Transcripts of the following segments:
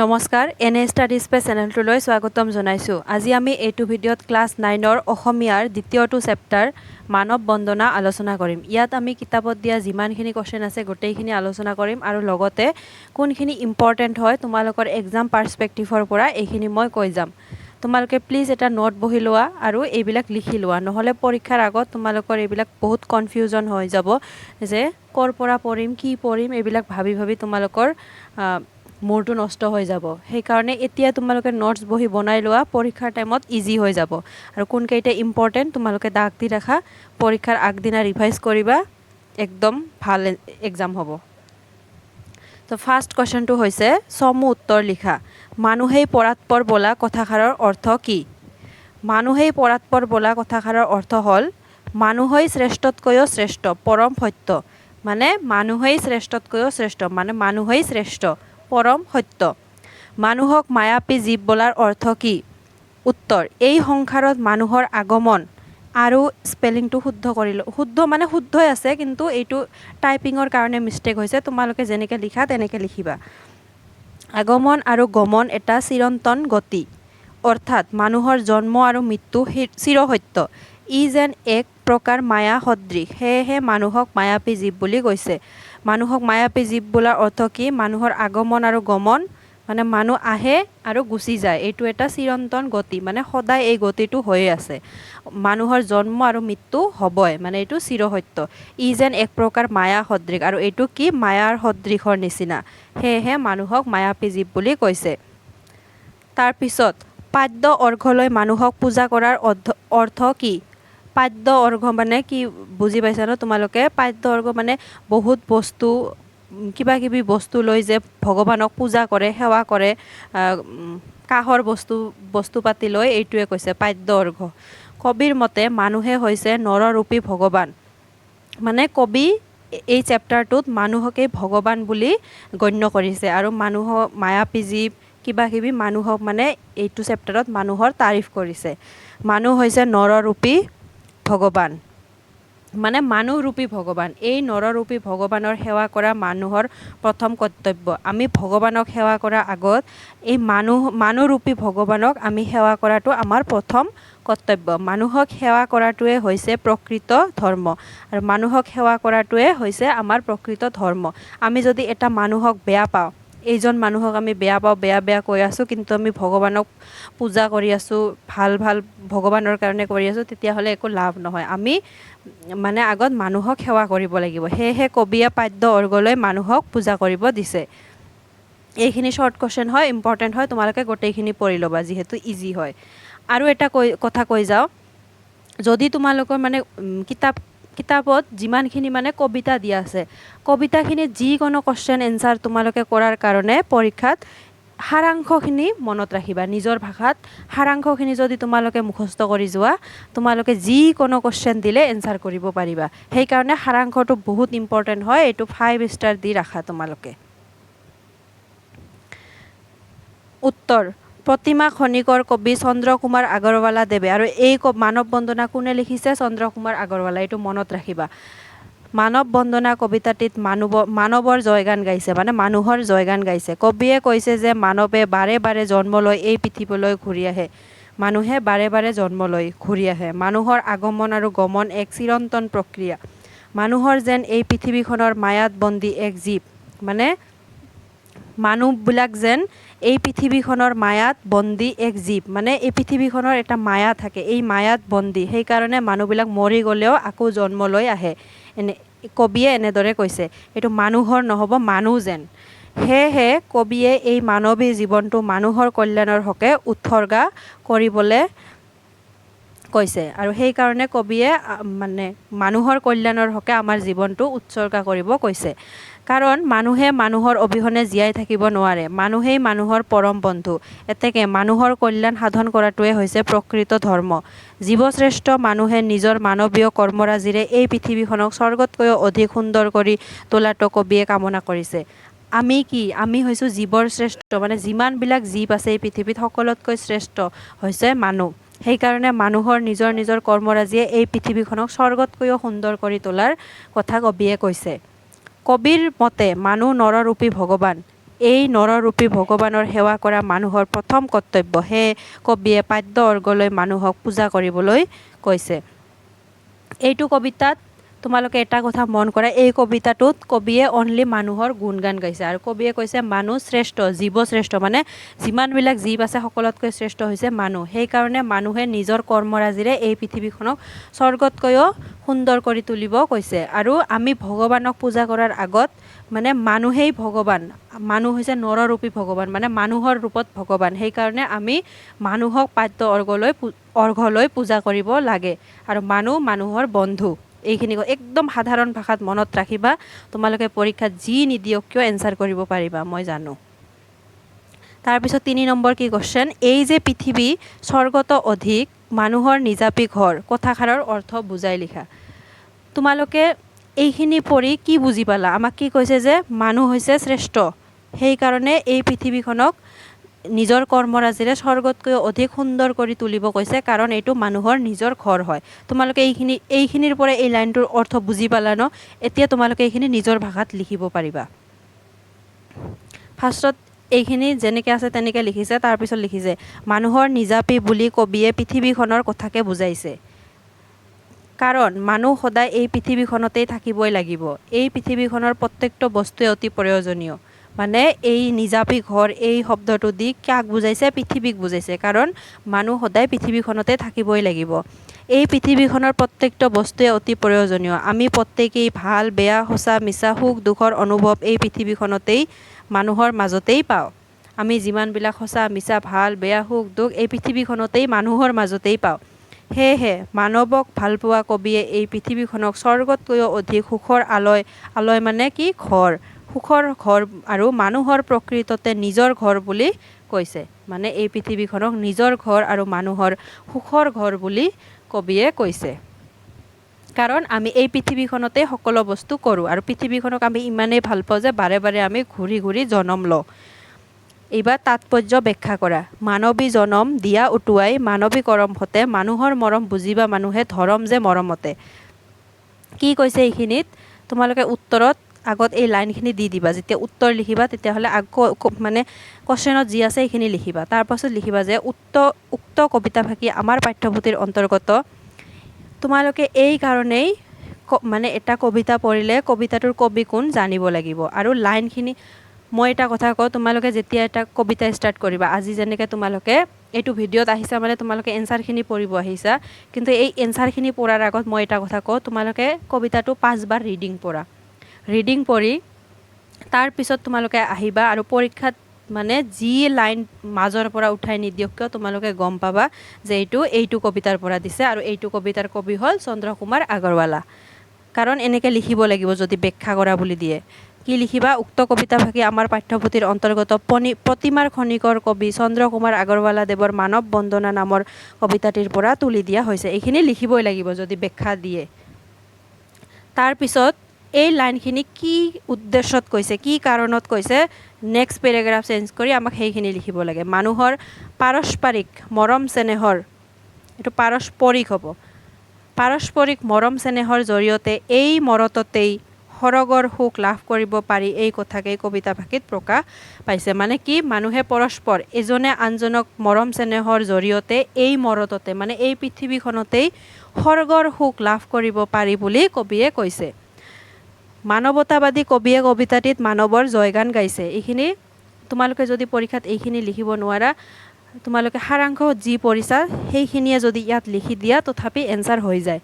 নমস্কাৰ এনে study space চেনেলটোলৈ স্বাগতম জনাইছোঁ। আজি আমি এইটো ভিডিঅ'ত ক্লাছ 9ৰ অসমীয়াৰ দ্বিতীয়টো চেপ্টাৰ মানৱ বন্দনা আলোচনা কৰিম। ইয়াত আমি কিতাপত দিয়া যিমানখিনি কোৱেশ্চন আছে গোটেইখিনি আলোচনা কৰিম আৰু লগতে কোনখিনি ইম্পৰ্টেণ্ট হয় তোমালোকৰ এক্সাম পাৰ্সপেক্টিভৰ পৰা এইখিনি মই কৈ যাম। তোমালোকে প্লিজ এটা নোট বহি লোৱা আৰু এইবিলাক লিখি লোৱা, নহ'লে পৰীক্ষাৰ আগত তোমালোকৰ এইবিলাক বহুত কনফিউজন হৈ যাব যে ক'ৰ পৰা পঢ়িম কি পঢ়িম এইবিলাক ভাবি ভাবি তোমালোকৰ মূৰটো নষ্ট হৈ যাব। সেইকাৰণে এতিয়া তোমালোকে নোটছ বহি বনাই লোৱা, পৰীক্ষাৰ টাইমত ইজি হৈ যাব। আৰু কোনকেইটা ইম্পৰ্টেণ্ট তোমালোকে দাগ দি ৰাখা, পৰীক্ষাৰ আগদিনা ৰিভাইজ কৰিবা, একদম ভাল এক্সাম হ'ব। তো ফাৰ্ষ্ট কুৱেশ্যনটো হৈছে চমু উত্তৰ লিখা। মানুহেই পৰাৎপৰ বোলা কথাষাৰৰ অৰ্থ কি? মানুহেই পৰাৎপৰ বোলা কথাষাৰৰ অৰ্থ হ'ল মানুহেই শ্ৰেষ্ঠতকৈও শ্ৰেষ্ঠ, পৰম সত্য। মানে মানুহেই শ্ৰেষ্ঠতকৈও শ্ৰেষ্ঠ, মানে মানুহেই শ্ৰেষ্ঠ, পৰম সত্য। মানুহক মায়াবী জীৱ বোলাৰ অৰ্থ কি? উত্তৰ, এই সংসাৰত মানুহৰ আগমন আৰু স্পেলিংটো শুদ্ধ কৰিলোঁ, শুদ্ধ মানে শুদ্ধই আছে কিন্তু এইটো টাইপিঙৰ কাৰণে মিষ্টেক হৈছে, তোমালোকে যেনেকৈ লিখা তেনেকৈ লিখিবা। আগমন আৰু গমন এটা চিৰন্তন গতি, অৰ্থাৎ মানুহৰ জন্ম আৰু মৃত্যু চিৰসত্য। ই যেন এক প্ৰকাৰ মায়া সদৃশ, সেয়েহে মানুহক মায়াবী জীৱ বুলি কৈছে। মানুহক মায়াবী জীৱ বোলাৰ অৰ্থ কি? মানুহৰ আগমন আৰু গমন, মানে মানুহ আহে আৰু গুচি যায়, এইটো এটা চিৰন্তন গতি, মানে সদায় এই গতিটো হৈয়ে আছে। মানুহৰ জন্ম আৰু মৃত্যু হ'বই, মানে এইটো চিৰসত্য। ই যেন এক প্ৰকাৰ মায়া সদৃশ, আৰু এইটো কি? মায়াৰ সদৃশৰ নিচিনা, সেয়েহে মানুহক মায়াবী জীৱ বুলি কৈছে। তাৰপিছত পাদ্য অৰ্ঘ্যলৈ মানুহক পূজা কৰাৰ অৰ্থ কি? পাদ্য অৰ্ঘ্য মানে কি বুজি পাইছা ন তোমালোকে? পাদ্য অৰ্ঘ্য মানে বহুত বস্তু, কিবা কিবি বস্তু লৈ যে ভগৱানক পূজা কৰে, সেৱা কৰে, কাঁহৰ বস্তু পাতি লৈ, এইটোৱে কৈছে পাদ্য অৰ্ঘ্য। কবিৰ মতে মানুহে হৈছে নৰৰূপী ভগৱান, মানে কবি এই চেপ্টাৰটোত মানুহকেই ভগৱান বুলি গণ্য কৰিছে, আৰু মানুহক মায়াবী জীৱ কিবা কিবি মানুহক মানে এইটো চেপ্টাৰত মানুহৰ তাৰিফ কৰিছে। মানুহ হৈছে নৰৰূপী ভগৱান, মানে মানুহৰূপী ভগৱান। এই নৰৰূপী ভগৱানৰ সেৱা কৰা মানুহৰ প্ৰথম কৰ্তব্য। আমি ভগৱানক সেৱা কৰাৰ আগত এই মানুহৰূপী ভগৱানক আমি সেৱা কৰাটো আমাৰ প্ৰথম কৰ্তব্য। মানুহক সেৱা কৰাটোৱে হৈছে প্ৰকৃত ধৰ্ম, আৰু মানুহক সেৱা কৰাটোৱে হৈছে আমাৰ প্ৰকৃত ধৰ্ম। আমি যদি এটা মানুহক বেয়া পাওঁ, এইজন মানুহক আমি বেয়া পাওঁ, বেয়া বেয়া কৈ আছোঁ, কিন্তু আমি ভগৱানক পূজা কৰি আছোঁ, ভাল ভাল ভগৱানৰ কাৰণে কৰি আছোঁ, তেতিয়াহ'লে একো লাভ নহয়। আমি মানে আগত মানুহক সেৱা কৰিব লাগিব। সেয়েহে কবিয়ে পাদ্য অৰ্ঘ্যলৈ মানুহক পূজা কৰিব দিছে। এইখিনি শ্বৰ্ট কুৱেশ্যন হয়, ইম্পৰ্টেণ্ট হয়, তোমালোকে গোটেইখিনি পঢ়ি ল'বা যিহেতু ইজি হয়। আৰু এটা কথা কৈ যাওঁ, যদি তোমালোকৰ মানে কিতাপত যিমানখিনি মানে কবিতা দিয়া আছে, কবিতাখিনিত যিকোনো কুৱেশ্যন এনচাৰ তোমালোকে কৰাৰ কাৰণে পৰীক্ষাত সাৰাংশখিনি মনত ৰাখিবা। নিজৰ ভাষাত সাৰাংশখিনি যদি তোমালোকে মুখস্থ কৰি যোৱা, তোমালোকে যিকোনো কুৱেশ্যন দিলে এনচাৰ কৰিব পাৰিবা। সেইকাৰণে সাৰাংশটো বহুত ইম্পৰ্টেণ্ট হয়, এইটো 5 ষ্টাৰ দি ৰাখা তোমালোকে। উত্তৰ, প্ৰতিমা খনিকৰ কবি চন্দ্ৰকুমাৰ আগৰৱালা দেৱে, আৰু এই মানৱ বন্দনা কোনে লিখিছে? চন্দ্ৰকুমাৰ আগৰৱালা, এইটো মনত ৰাখিবা। মানৱ বন্দনা কবিতাটিত মানৱৰ জয়গান গাইছে, মানে মানুহৰ জয়গান গাইছে। কবিয়ে কৈছে যে মানৱে বাৰে বাৰে জন্ম লৈ এই পৃথিৱীলৈ ঘূৰি আহে, মানুহে বাৰে বাৰে জন্ম লৈ ঘূৰি আহে। মানুহৰ আগমন আৰু গমন এক চিৰন্তন প্ৰক্ৰিয়া। মানুহৰ যেন এই পৃথিৱীখনৰ মায়াত বন্দী এক জীৱ, মানে মানুহবিলাক যেন এই পৃথিৱীখনৰ মায়াত বন্দী এক জীৱ, মানে এই পৃথিৱীখনৰ এটা মায়া থাকে, এই মায়াত বন্দী, সেইকাৰণে মানুহবিলাক মৰি গ'লেও আকৌ জন্ম লৈ আহে। কবিয়ে এনেদৰে কৈছে, এইটো মানুহৰ নহ'ব, মানুহ যেন। সেয়েহে কবিয়ে এই মানৱী জীৱনটো মানুহৰ কল্যাণৰ হকে উৎসৰ্গা কৰিবলৈ কৈছে, আৰু সেইকাৰণে কবিয়ে মানে মানুহৰ কল্যাণৰ হকে আমাৰ জীৱনটো উৎসৰ্গা কৰিব কৈছে। কাৰণ মানুহে মানুহৰ অবিহনে জীয়াই থাকিব নোৱাৰে, মানুহেই মানুহৰ পৰম বন্ধু। এতেকে মানুহৰ কল্যাণ সাধন কৰাটোৱে হৈছে প্ৰকৃত ধৰ্ম। জীৱশ্ৰেষ্ঠ মানুহে নিজৰ মানৱীয় কৰ্মৰাজিৰে এই পৃথিৱীখনক স্বৰ্গতকৈও অধিক সুন্দৰ কৰি তোলাটো কবিয়ে কামনা কৰিছে। আমি কি? আমি হৈছোঁ জীৱৰ শ্ৰেষ্ঠ, মানে যিমানবিলাক জীৱ আছে এই পৃথিৱীত সকলোতকৈ শ্ৰেষ্ঠ হৈছে মানুহ। সেইকাৰণে মানুহৰ নিজৰ নিজৰ কৰ্মৰাজিয়ে এই পৃথিৱীখনক স্বৰ্গতকৈও সুন্দৰ কৰি তোলাৰ কথা কবিয়ে কৈছে। কবিৰ মতে মানুহ নৰৰূপী ভগৱান, এই নৰৰূপী ভগৱানৰ সেৱা কৰা মানুহৰ প্ৰথম কৰ্তব্য। সেয়ে কবিয়ে পাদ্য অৰ্ঘ্যলৈ মানুহক পূজা কৰিবলৈ কৈছে। এইটো কবিতাত তোমালোকে এটা কথা মন কৰা, এই কবিতাটোত কবিয়ে অনলি মানুহৰ গুণগান গাইছে আৰু কবিয়ে কৈছে মানুহ শ্ৰেষ্ঠ, জীৱ শ্ৰেষ্ঠ, মানে যিমানবিলাক জীৱ আছে সকলোতকৈ শ্ৰেষ্ঠ হৈছে মানুহ। সেইকাৰণে মানুহে নিজৰ কৰ্মৰাজিৰে এই পৃথিৱীখনক স্বৰ্গতকৈও সুন্দৰ কৰি তুলিব কৈছে। আৰু আমি ভগৱানক পূজা কৰাৰ আগত মানে মানুহেই ভগৱান, মানুহ হৈছে নৰৰূপী ভগৱান, মানে মানুহৰ ৰূপত ভগৱান। সেইকাৰণে আমি মানুহক পাদ্য অৰ্ঘ্যলৈ পূজা কৰিব লাগে আৰু মানুহ মানুহৰ বন্ধু। এইখিনি একদম সাধাৰণ ভাষাত মনত ৰাখিবা, তোমালোকে পৰীক্ষাত যি নিদিয়ক কিয় এনচাৰ কৰিব পাৰিবা, মই জানো। তাৰপিছত 3 নম্বৰ কি কুৱেশ্যন, এই যে পৃথিৱী স্বৰ্গত অধিক মানুহৰ নিজাপি ঘৰ, কথাষাৰৰ অৰ্থ বুজাই লিখা। তোমালোকে এইখিনি পঢ়ি কি বুজি পালা? আমাক কি কৈছে যে মানুহ হৈছে শ্ৰেষ্ঠ, সেইকাৰণে এই পৃথিৱীখনক নিজৰ কৰ্মৰাজিৰে স্বৰ্গতকৈ অধিক সুন্দৰ কৰি তুলিব কৈছে, কাৰণ এইটো মানুহৰ নিজৰ ঘৰ হয়। তোমালোকে এইখিনিৰ পৰা এই লাইনটোৰ অৰ্থ বুজি পালা ন? এতিয়া তোমালোকে এইখিনি নিজৰ ভাষাত লিখিব পাৰিবা। ফাৰ্ষ্টত এইখিনি যেনেকৈ আছে তেনেকৈ লিখিছে, তাৰপিছত লিখিছে মানুহৰ নিজাপি বুলি কবিয়ে পৃথিৱীখনৰ কথাকে বুজাইছে। কাৰণ মানুহ সদায় এই পৃথিৱীখনতেই থাকিবই লাগিব। এই পৃথিৱীখনৰ প্ৰত্যেকটো বস্তুৱে অতি প্ৰয়োজনীয়। মানে এই নিজাপি ঘৰ এই শব্দটো দি কাক বুজাইছে? পৃথিৱীক বুজাইছে। কাৰণ মানুহ সদায় পৃথিৱীখনতে থাকিবই লাগিব। এই পৃথিৱীখনৰ প্ৰত্যেকটো বস্তুৱে অতি প্ৰয়োজনীয়। আমি প্ৰত্যেকেই ভাল বেয়া সঁচা মিছা সুখ দুখৰ অনুভৱ এই পৃথিৱীখনতেই মানুহৰ মাজতেই পাওঁ। আমি যিমানবিলাক সঁচা মিছা ভাল বেয়া সুখ দুখ এই পৃথিৱীখনতেই মানুহৰ মাজতেই পাওঁ। সেয়েহে মানৱক ভালপোৱা কবিয়ে এই পৃথিৱীখনক স্বৰ্গতকৈও অধিক সুখৰ আলয় মানে কি? ঘৰ, সুখৰ ঘৰ আৰু মানুহৰ প্ৰকৃততে নিজৰ ঘৰ বুলি কৈছে। মানে এই পৃথিৱীখনক নিজৰ ঘৰ আৰু মানুহৰ সুখৰ ঘৰ বুলি কবিয়ে কৈছে। কাৰণ আমি এই পৃথিৱীখনতে সকলো বস্তু কৰোঁ আৰু পৃথিৱীখনক আমি ইমানেই ভাল পাওঁ যে বাৰে বাৰে আমি ঘূৰি ঘূৰি জনম লওঁ। এইবাৰ তাৎপৰ্য ব্যাখ্যা কৰা। মানৱী জনম দিয়া উটুৱাই মানৱী কৰম হতে, মানুহৰ মৰম বুজিবা মানুহে ধৰম যে মৰমতে। কি কৈছে এইখিনিত? তোমালোকে উত্তৰত আগত এই লাইনখিনি দি দিবা। যেতিয়া উত্তৰ লিখিবা তেতিয়াহ'লে মানে কুৱেশ্যনত যি আছে এইখিনি লিখিবা। তাৰপাছত লিখিবা যে উক্ত কবিতাফাকি আমাৰ পাঠ্যপুথিৰ অন্তৰ্গত। তোমালোকে এই কাৰণেই মানে এটা কবিতা পঢ়িলে কবিতাটোৰ কবি কোন জানিব লাগিব। আৰু লাইনখিনি মই এটা কথা কওঁ, তোমালোকে যেতিয়া এটা কবিতা ষ্টাৰ্ট কৰিবা, আজি যেনেকৈ তোমালোকে এইটো ভিডিঅ'ত আহিছা মানে তোমালোকে এনচাৰখিনি পঢ়িব আহিছা, কিন্তু এই এনচাৰখিনি পঢ়াৰ আগত মই এটা কথা কওঁ, তোমালোকে কবিতাটো 5 বাৰ ৰিডিং পঢ়া। ৰিডিং পঢ়ি তাৰপিছত তোমালোকে আহিবা আৰু পৰীক্ষাত মানে যি লাইন মাজৰ পৰা উঠাই নিদিয়ক কিয় তোমালোকে গম পাবা যে এইটো কবিতাৰ পৰা দিছে আৰু এইটো কবিতাৰ কবি হ'ল চন্দ্ৰকুমাৰ আগৰৱালা। কাৰণ এনেকৈ লিখিব লাগিব যদি ব্যাখ্যা কৰা বুলি দিয়ে। কি লিখিবা? উক্ত কবিতাফাকি আমাৰ পাঠ্যপুথিৰ অন্তৰ্গত প্ৰতিমাৰ খনিকৰ কবি চন্দ্ৰকুমাৰ আগৰৱালা দেৱৰ মানৱ বন্দনা নামৰ কবিতাটিৰ পৰা তুলি দিয়া হৈছে। এইখিনি লিখিবই লাগিব যদি ব্যাখ্যা দিয়ে। তাৰপিছত এই লাইনখিনি কি উদ্দেশ্যত কৈছে, কি কাৰণত কৈছে, নেক্সট পেৰাগ্ৰাফ চেঞ্জ কৰি আমাক সেইখিনি লিখিব লাগে। মানুহৰ পাৰস্পৰিক মৰম চেনেহৰ, এইটো পাৰস্পৰিক হ'ব, পাৰস্পৰিক মৰম চেনেহৰ জৰিয়তে এই মৰততেই সৰগৰ সুখ লাভ কৰিব পাৰি, এই কথাকেই কবিতাফাকিত প্ৰকাশ পাইছে। মানে কি? মানুহে পৰস্পৰ এজনে আনজনক মৰম চেনেহৰ জৰিয়তে এই মৰততে মানে এই পৃথিৱীখনতেই সৰ্গৰ সুখ লাভ কৰিব পাৰি বুলি কবিয়ে কৈছে। মানৱতাবাদী কবিয়ে কবিতাটিত মানৱৰ জয়গান গাইছে। এইখিনি তোমালোকে যদি পৰীক্ষাত এইখিনি লিখিব নোৱাৰা, তোমালোকে সাৰাংশ যি পঢ়িছা সেইখিনিয়ে যদি ইয়াত লিখি দিয়া তথাপি এনচাৰ হৈ যায়।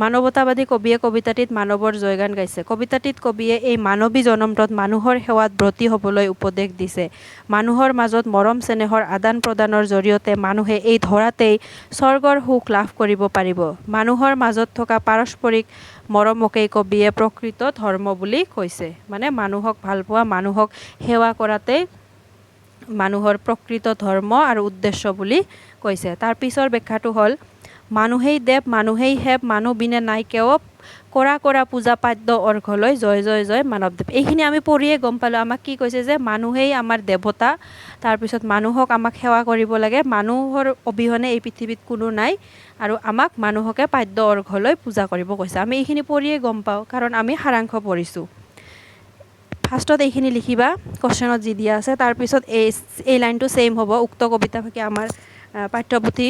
মানৱতাবাদী কবিয়ে কবিতাটিত মানৱৰ জয়গান গাইছে। কবিতাটিত কবিয়ে এই মানৱী জনমটোত মানুহৰ সেৱাত ব্ৰতী হ'বলৈ উপদেশ দিছে। মানুহৰ মাজত মৰম চেনেহৰ আদান প্ৰদানৰ জৰিয়তে মানুহে এই ধৰাতেই স্বৰ্গৰ সুখ লাভ কৰিব পাৰিব। মানুহৰ মাজত থকা পাৰস্পৰিক মৰমকেই কবিয়ে প্ৰকৃত ধৰ্ম বুলি কৈছে। মানে মানুহক ভালপোৱা, মানুহক সেৱা কৰাতেই মানুহৰ প্ৰকৃত ধৰ্ম আৰু উদ্দেশ্য বুলি কৈছে। তাৰ পিছৰ ব্যাখ্যাটো হ'ল মানুহেই দেৱ মানুহেই সেৱ মানুহ বিনে নাই কেও কৰা কৰা পূজা পাদ্য অৰ্ঘ্যলৈ জয় জয় জয় মানৱদেৱ। এইখিনি আমি পঢ়িয়ে গম পালোঁ আমাক কি কৈছে যে মানুহেই আমাৰ দেৱতা, তাৰপিছত মানুহক আমাক সেৱা কৰিব লাগে, মানুহৰ অবিহনে এই পৃথিৱীত কোনো নাই আৰু আমাক মানুহকে পাদ্য অৰ্ঘ্যলৈ পূজা কৰিব কৈছে। আমি এইখিনি পঢ়িয়ে গম পাওঁ কাৰণ আমি সাৰাংশ পঢ়িছোঁ। ফাৰ্ষ্টত এইখিনি লিখিবা কুৱেশ্যনত যি দিয়া আছে, তাৰপিছত এই লাইনটো ছেইম হ'ব। উক্ত কবিতাফাকি আমাৰ পাঠ্যপুথি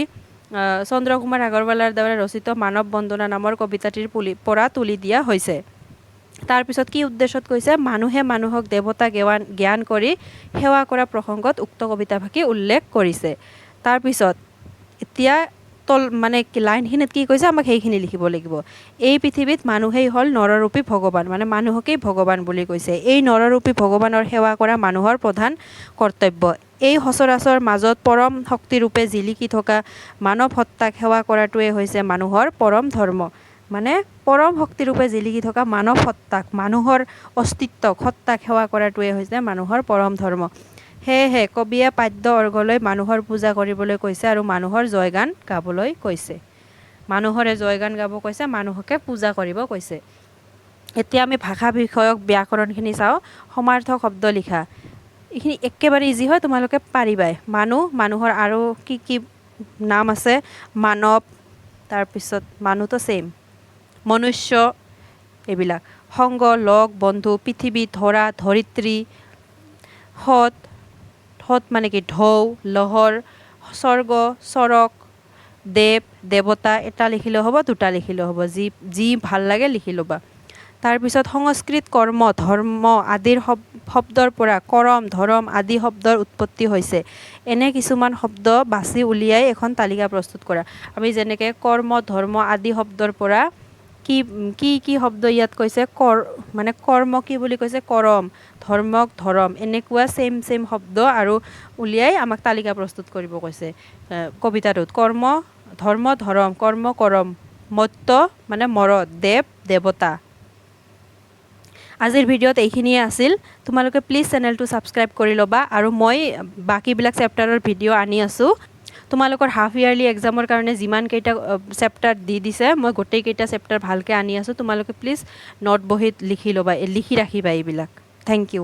চন্দ্ৰকুমাৰ আগৰৱালাৰ দ্বাৰা ৰচিত মানৱ বন্দনা নামৰ কবিতাটিৰ পৰা তুলি দিয়া হৈছে। তাৰপিছত কি উদ্দেশ্যত কৈছে, মানুহে মানুহক দেৱতা জ্ঞান কৰি সেৱা কৰা প্ৰসংগত উক্ত কবিতাফাকি উল্লেখ কৰিছে। তাৰপিছত এতিয়া মানে লাইনখিনিত কি কৈছে, আমাক সেইখিনি লিখিব লাগিব। এই পৃথিৱীত মানুহেই হ'ল নৰৰূপী ভগৱান, মানে মানুহকেই ভগৱান বুলি কৈছে। এই নৰৰূপী ভগৱানৰ সেৱা কৰা মানুহৰ প্ৰধান কৰ্তব্য। এই সচৰাচৰ মাজত পৰম শক্তিৰূপে জিলিকি থকা মানৱ সত্তাক সেৱা কৰাটোৱে হৈছে মানুহৰ পৰম ধৰ্ম। মানে পৰম শক্তিৰূপে জিলিকি থকা মানৱ সত্তাক, মানুহৰ অস্তিত্বক, সত্তাক সেৱা কৰাটোৱে হৈছে মানুহৰ পৰম ধৰ্ম। সেয়েহে কবিয়ে পাদ্য অৰ্ঘলৈ মানুহৰ পূজা কৰিবলৈ কৈছে আৰু মানুহৰ জয়গান গাবলৈ কৈছে। মানুহৰে জয়গান গাব কৈছে, মানুহকে পূজা কৰিব কৈছে। এতিয়া আমি ভাষা বিষয়ক ব্যাকৰণখিনি চাওঁ। সমাৰ্থক শব্দ লিখা, এইখিনি একেবাৰে ইজি হয়, তোমালোকে পাৰিবাই। মানুহৰ আৰু কি কি নাম আছে, মানৱ, তাৰপিছত মানুহতো ছেইম, মনুষ্য, এইবিলাক সংগ, লগ, বন্ধু, পৃথিৱী, ধৰা, ধৰিত্ৰী, সৎ মানে কি ঢৌ, লহৰ, স্বৰ্গ, চৰক, দেৱ, দেৱতা, এটা লিখিলেও হ'ব, দুটা লিখিলেও হ'ব, যি ভাল লাগে লিখি ল'বা। তাৰপিছত সংস্কৃত কৰ্ম, ধৰ্ম আদিৰ শব্দৰ পৰা কৰম, ধৰম আদি শব্দৰ উৎপত্তি হৈছে। এনে কিছুমান শব্দ বাছি উলিয়াই এখন তালিকা প্ৰস্তুত কৰা। আমি যেনেকৈ কৰ্ম, ধৰ্ম আদি শব্দৰ পৰা কি শব্দ ইয়াত কৈছে, মানে কৰ্ম কি বুলি কৈছে, কৰম, ধৰ্মক ধৰম, এনেকুৱা ছেইম শব্দ আৰু উলিয়াই আমাক তালিকা প্ৰস্তুত কৰিব কৈছে কবিতাটোত। কৰ্ম, ধৰ্ম, ধৰম, কৰ্ম, কৰম, মৰ্ত্য মানে মৰদ, দেৱ, দেৱতা। আজিৰ ভিডিঅ'ত এইখিনিয়ে আছিল। তোমালোকে প্লিজ চেনেলটো ছাবস্ক্ৰাইব কৰি ল'বা, আৰু মই বাকীবিলাক চেপ্টাৰৰ ভিডিঅ' আনি আছোঁ। তোমালোকৰ হাফ ইয়াৰলি এক্সামৰ কাৰণে যিমানকেইটা চেপ্টাৰ দি দিছে, মই গোটেইকেইটা চেপ্টাৰ ভালকৈ আনি আছোঁ। তোমালোকে প্লিজ নোট বহীত লিখি ল'বা, লিখি ৰাখিবা এইবিলাক। Thank U.